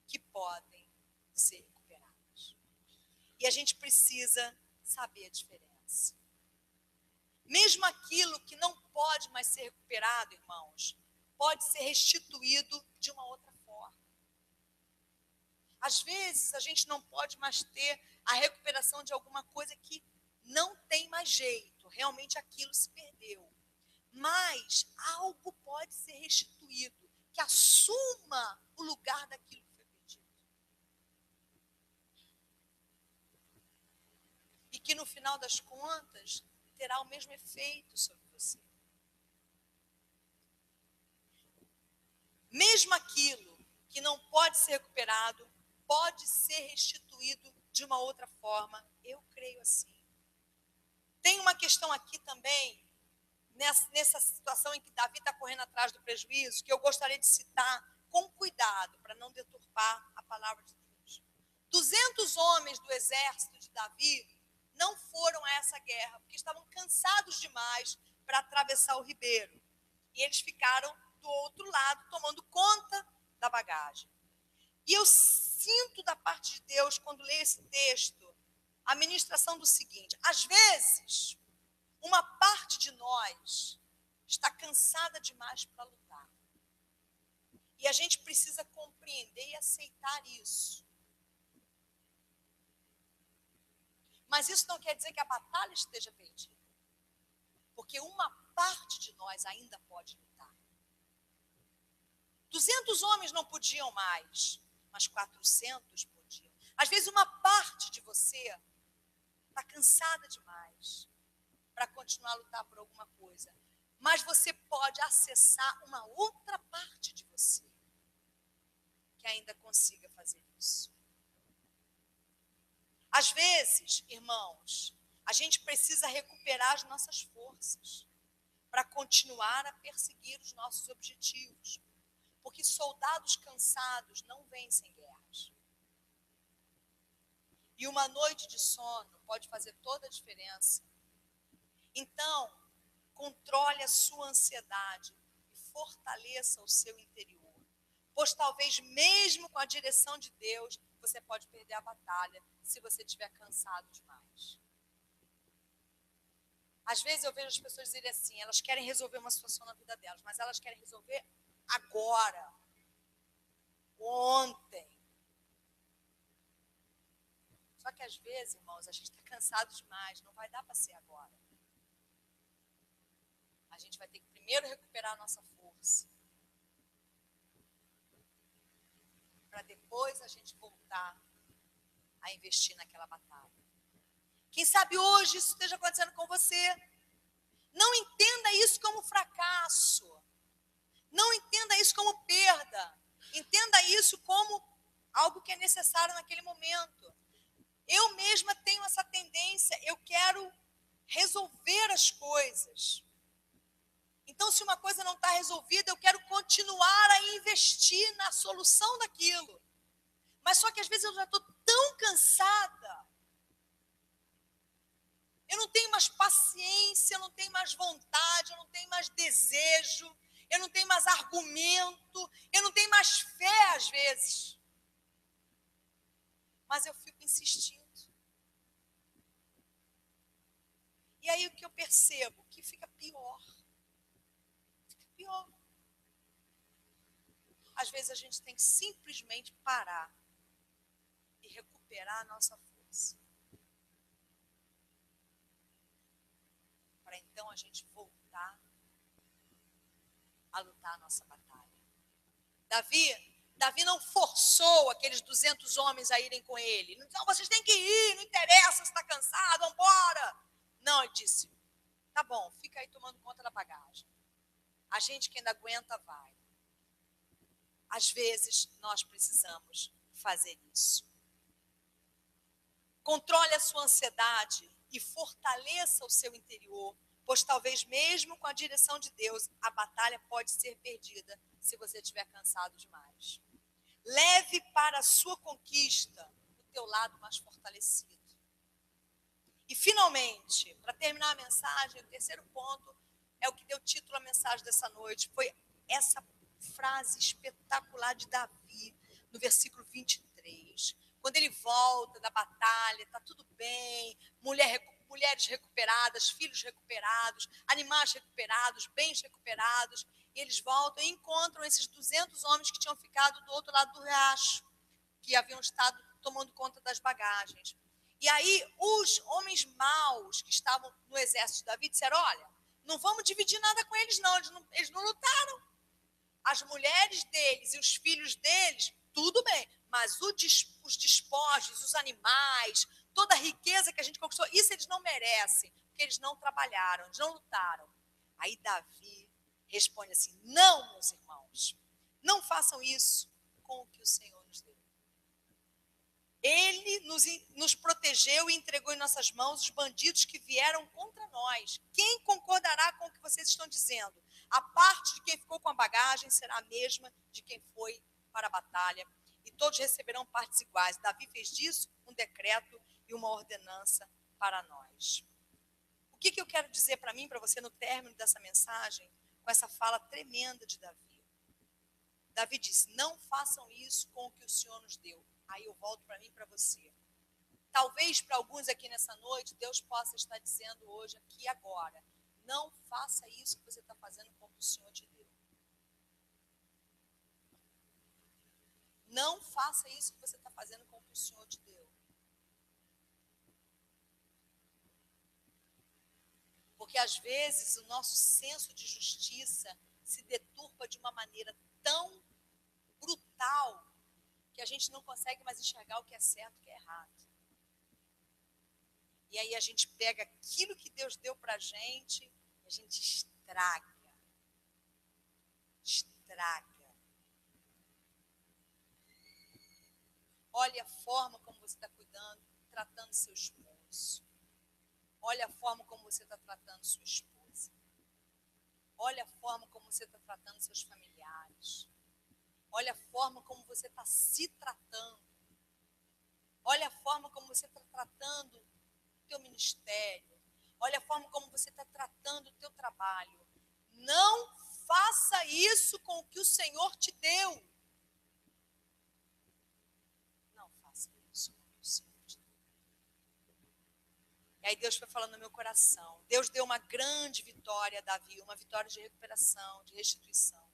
que podem ser recuperadas. E a gente precisa saber a diferença. Mesmo aquilo que não pode mais ser recuperado, irmãos, pode ser restituído de uma outra forma. Às vezes, a gente não pode mais ter a recuperação de alguma coisa que não tem mais jeito. Realmente aquilo se perdeu. Mas algo pode ser restituído, que assuma o lugar daquilo que foi perdido. E que no final das contas, terá o mesmo efeito sobre você. Mesmo aquilo que não pode ser recuperado, pode ser restituído de uma outra forma. Eu creio assim. Tem uma questão aqui também, nessa situação em que Davi está correndo atrás do prejuízo, que eu gostaria de citar com cuidado, para não deturpar a palavra de Deus. 200 homens do exército de Davi não foram a essa guerra, porque estavam cansados demais para atravessar o ribeiro. E eles ficaram do outro lado, tomando conta da bagagem. E eu sinto da parte de Deus, quando leio esse texto, a ministração do seguinte: às vezes, uma parte de nós está cansada demais para lutar. E a gente precisa compreender e aceitar isso. Mas isso não quer dizer que a batalha esteja perdida. Porque uma parte de nós ainda pode lutar. 200 homens não podiam mais, mas 400 podiam. Às vezes uma parte de você está cansada demais para continuar a lutar por alguma coisa. Mas você pode acessar uma outra parte de você que ainda consiga fazer isso. Às vezes, irmãos, a gente precisa recuperar as nossas forças para continuar a perseguir os nossos objetivos. Porque soldados cansados não vencem guerras. E uma noite de sono pode fazer toda a diferença. Então, controle a sua ansiedade e fortaleça o seu interior. Pois talvez mesmo com a direção de Deus, você pode perder a batalha se você estiver cansado demais. Às vezes eu vejo as pessoas dizerem assim, elas querem resolver uma situação na vida delas, mas elas querem resolver agora, ontem. Só que às vezes, irmãos, a gente está cansado demais, não vai dar para ser agora. A gente vai ter que primeiro recuperar a nossa força, para depois a gente voltar a investir naquela batalha. Quem sabe hoje isso esteja acontecendo com você. Não entenda isso como fracasso. Não entenda isso como perda. Entenda isso como algo que é necessário naquele momento. Eu mesma tenho essa tendência, eu quero resolver as coisas. Então, se uma coisa não está resolvida, eu quero continuar a investir na solução daquilo. Mas só que às vezes eu já estou tão cansada. Eu não tenho mais paciência, eu não tenho mais vontade, eu não tenho mais desejo, eu não tenho mais argumento, eu não tenho mais fé às vezes. Mas eu fico insistindo. E aí o que eu percebo? Que fica pior. Fica pior. Às vezes a gente tem que simplesmente parar e recuperar a nossa força. para então a gente voltar a lutar a nossa batalha. Davi não forçou aqueles 200 homens a irem com ele. Não, vocês têm que ir, não interessa se está cansado, vamos embora. Não, ele disse, tá bom, fica aí tomando conta da bagagem. A gente que ainda aguenta, vai. Às vezes, nós precisamos fazer isso. Controle a sua ansiedade e fortaleça o seu interior, pois talvez mesmo com a direção de Deus, a batalha pode ser perdida se você estiver cansado demais. Leve para a sua conquista o teu lado mais fortalecido. E, finalmente, para terminar a mensagem, o terceiro ponto é o que deu título à mensagem dessa noite. Foi essa frase espetacular de Davi, no versículo 23. Quando ele volta da batalha, está tudo bem, mulheres recuperadas, filhos recuperados, animais recuperados, bens recuperados. E eles voltam e encontram esses 200 homens que tinham ficado do outro lado do riacho, que haviam estado tomando conta das bagagens. E aí os homens maus que estavam no exército de Davi disseram, olha, não vamos dividir nada com eles não, eles não lutaram. As mulheres deles e os filhos deles, tudo bem, mas os despojos, os animais, toda a riqueza que a gente conquistou, isso eles não merecem, porque eles não trabalharam, eles não lutaram. Aí Davi responde assim, não, meus irmãos, não façam isso com o que o Senhor nos deu. Ele nos protegeu e entregou em nossas mãos os bandidos que vieram contra nós. Quem concordará com o que vocês estão dizendo? A parte de quem ficou com a bagagem será a mesma de quem foi para a batalha. E todos receberão partes iguais. Davi fez disso um decreto e uma ordenança para nós. O que eu quero dizer para mim, para você, no término dessa mensagem, com essa fala tremenda de Davi? Davi disse, não façam isso com o que o Senhor nos deu. Aí eu volto para mim e para você. Talvez para alguns aqui nessa noite, Deus possa estar dizendo hoje, aqui e agora, não faça isso que você está fazendo com o que o Senhor te deu. Não faça isso que você está fazendo com o que o Senhor te deu. Porque às vezes o nosso senso de justiça se deturpa de uma maneira tão brutal que a gente não consegue mais enxergar o que é certo e o que é errado. E aí a gente pega aquilo que Deus deu para a gente e a gente estraga. Estraga. Olha a forma como você está cuidando, tratando seu esposo. Olha a forma como você está tratando sua esposa. Olha a forma como você está tratando seus familiares. Olha a forma como você está se tratando. Olha a forma como você está tratando o teu ministério. Olha a forma como você está tratando o teu trabalho. Não faça isso com o que o Senhor te deu. Não faça isso com o que o Senhor te deu. E aí Deus foi falando no meu coração. Deus deu uma grande vitória a Davi, uma vitória de recuperação, de restituição.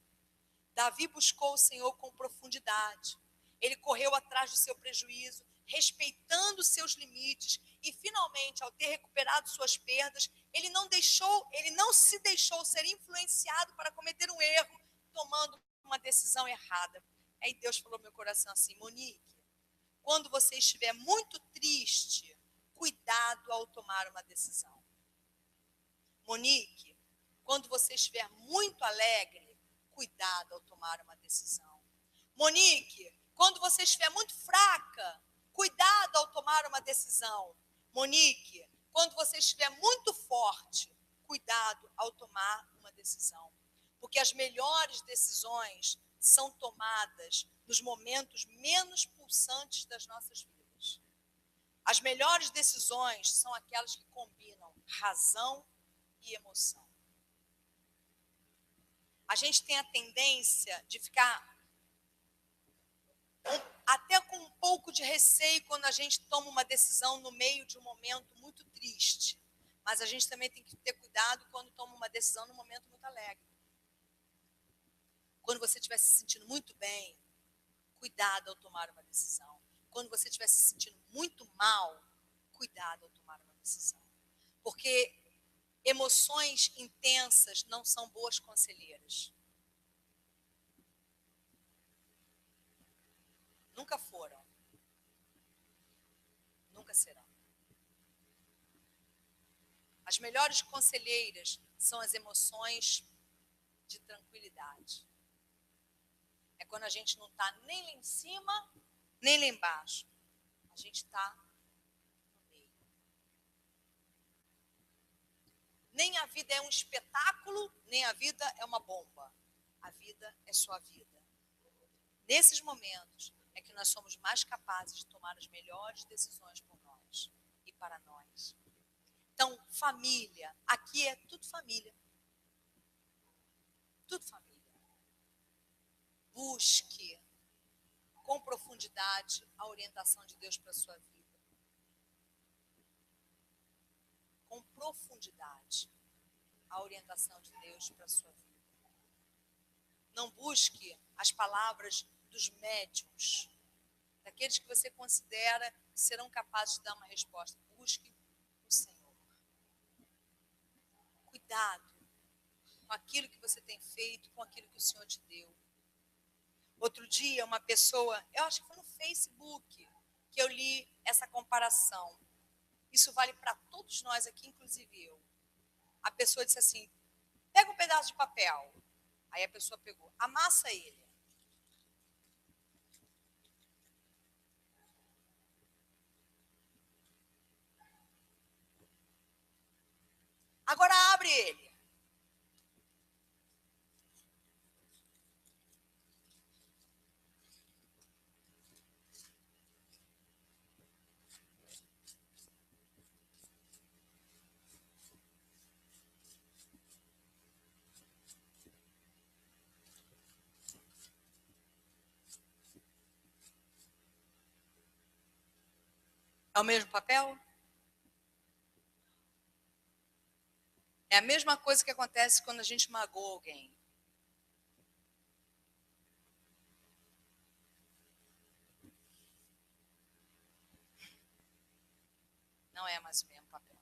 Davi buscou o Senhor com profundidade. Ele correu atrás do seu prejuízo, respeitando os seus limites. E, finalmente, ao ter recuperado suas perdas, ele não se deixou ser influenciado para cometer um erro, tomando uma decisão errada. Aí Deus falou no meu coração assim, Monique, quando você estiver muito triste, cuidado ao tomar uma decisão. Monique, quando você estiver muito alegre, cuidado ao tomar uma decisão. Monique, quando você estiver muito fraca, cuidado ao tomar uma decisão. Monique, quando você estiver muito forte, cuidado ao tomar uma decisão. Porque as melhores decisões são tomadas nos momentos menos pulsantes das nossas vidas. As melhores decisões são aquelas que combinam razão e emoção. A gente tem a tendência de ficar até com um pouco de receio quando a gente toma uma decisão no meio de um momento muito triste. Mas a gente também tem que ter cuidado quando toma uma decisão num momento muito alegre. Quando você estiver se sentindo muito bem, cuidado ao tomar uma decisão. Quando você estiver se sentindo muito mal, cuidado ao tomar uma decisão. Porque Emoções intensas não são boas conselheiras. Nunca foram. Nunca serão. As melhores conselheiras são as emoções de tranquilidade. É quando a gente não está nem lá em cima, nem lá embaixo. A gente está no meio. Nem a vida é um espetáculo, nem a vida é uma bomba. A vida é só a vida. Nesses momentos é que nós somos mais capazes de tomar as melhores decisões por nós e para nós. Então, família, aqui é tudo família. Tudo família. Busque com profundidade a orientação de Deus para a sua vida. Com profundidade a orientação de Deus para a sua vida. Não busque as palavras dos médiuns, daqueles que você considera que serão capazes de dar uma resposta. Busque o Senhor. Cuidado com aquilo que você tem feito, com aquilo que o Senhor te deu. Outro dia, uma pessoa, eu acho que foi no Facebook, que eu li essa comparação. Isso vale para todos nós aqui, inclusive eu. A pessoa disse assim, pega um pedaço de papel. Aí a pessoa pegou, amassa ele. Agora abre ele. É o mesmo papel? É a mesma coisa que acontece quando a gente magoa alguém. Não é mais o mesmo papel.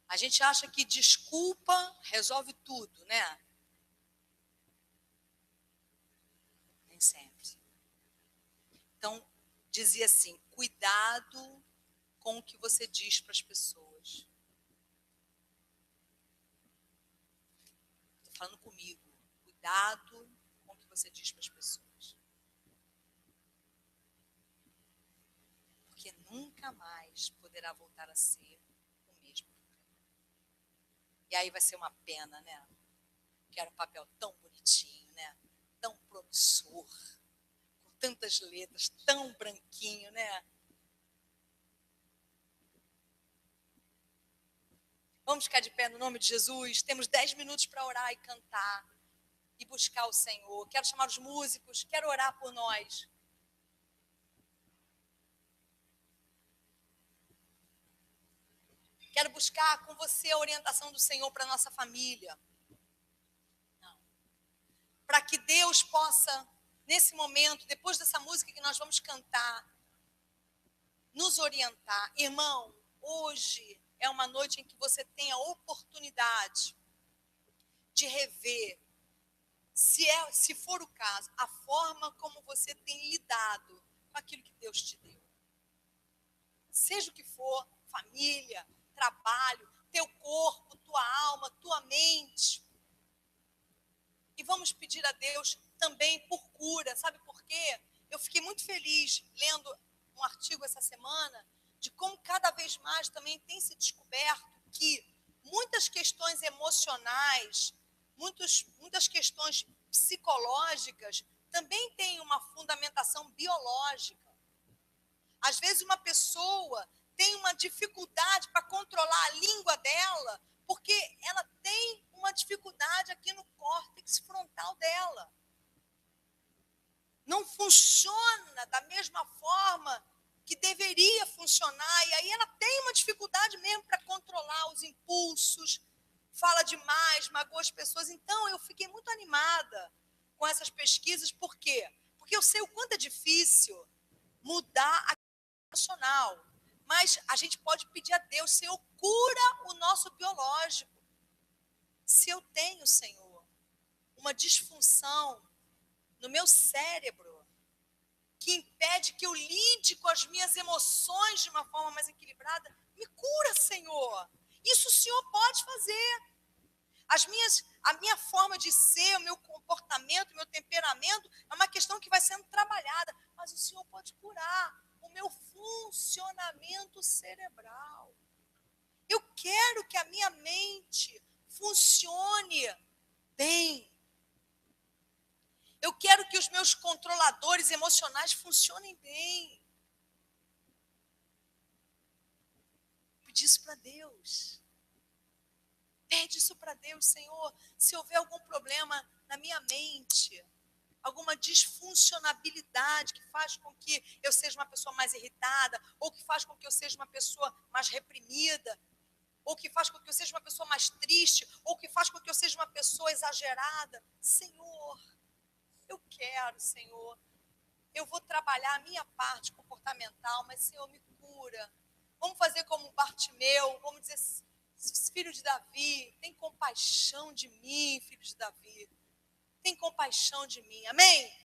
A gente acha que desculpa resolve tudo, né? Nem sempre. Então, dizia assim, cuidado com o que você diz para as pessoas. Estou falando comigo. Cuidado com o que você diz para as pessoas. Porque nunca mais poderá voltar a ser o mesmo. E aí vai ser uma pena, né? Que era um papel tão bonitinho, né? Tão promissor, com tantas letras, tão branquinho, né? Vamos ficar de pé no nome de Jesus. Temos 10 minutos para orar e cantar e buscar o Senhor. Quero chamar os músicos, quero orar por nós. Quero buscar com você a orientação do Senhor para a nossa família. Para que Deus possa, nesse momento, depois dessa música que nós vamos cantar, nos orientar. Irmão, hoje é uma noite em que você tem a oportunidade de rever, se for o caso, a forma como você tem lidado com aquilo que Deus te deu. Seja o que for, família, trabalho, teu corpo, tua alma, tua mente. E vamos pedir a Deus também por cura. Sabe por quê? Eu fiquei muito feliz lendo um artigo essa semana de como cada vez mais também tem se descoberto que muitas questões emocionais, muitas questões psicológicas também têm uma fundamentação biológica. Às vezes uma pessoa tem uma dificuldade para controlar a língua dela porque ela tem uma dificuldade aqui no córtex frontal dela. Não funciona da mesma forma que deveria funcionar. E aí ela tem uma dificuldade mesmo para controlar os impulsos, fala demais, magoa as pessoas. Então, eu fiquei muito animada com essas pesquisas. Por quê? Porque eu sei o quanto é difícil mudar a emocional. Mas a gente pode pedir a Deus, Senhor, cura o nosso biológico. Se eu tenho, Senhor, uma disfunção no meu cérebro, que impede que eu lide com as minhas emoções de uma forma mais equilibrada, me cura, Senhor. Isso o Senhor pode fazer. A minha forma de ser, o meu comportamento, o meu temperamento, é uma questão que vai sendo trabalhada. Mas o Senhor pode curar o meu funcionamento cerebral. Eu quero que a minha mente funcione bem. Eu quero que os meus controladores emocionais funcionem bem. Pede isso para Deus. Pede isso para Deus, Senhor. Se houver algum problema na minha mente, alguma disfuncionabilidade que faz com que eu seja uma pessoa mais irritada, ou que faz com que eu seja uma pessoa mais reprimida, ou que faz com que eu seja uma pessoa mais triste, ou que faz com que eu seja uma pessoa exagerada. Senhor, eu quero, Senhor. Eu vou trabalhar a minha parte comportamental, mas, Senhor, me cura. Vamos fazer como Bartimeu, vamos dizer, filho de Davi, tem compaixão de mim, filho de Davi. Tem compaixão de mim, amém?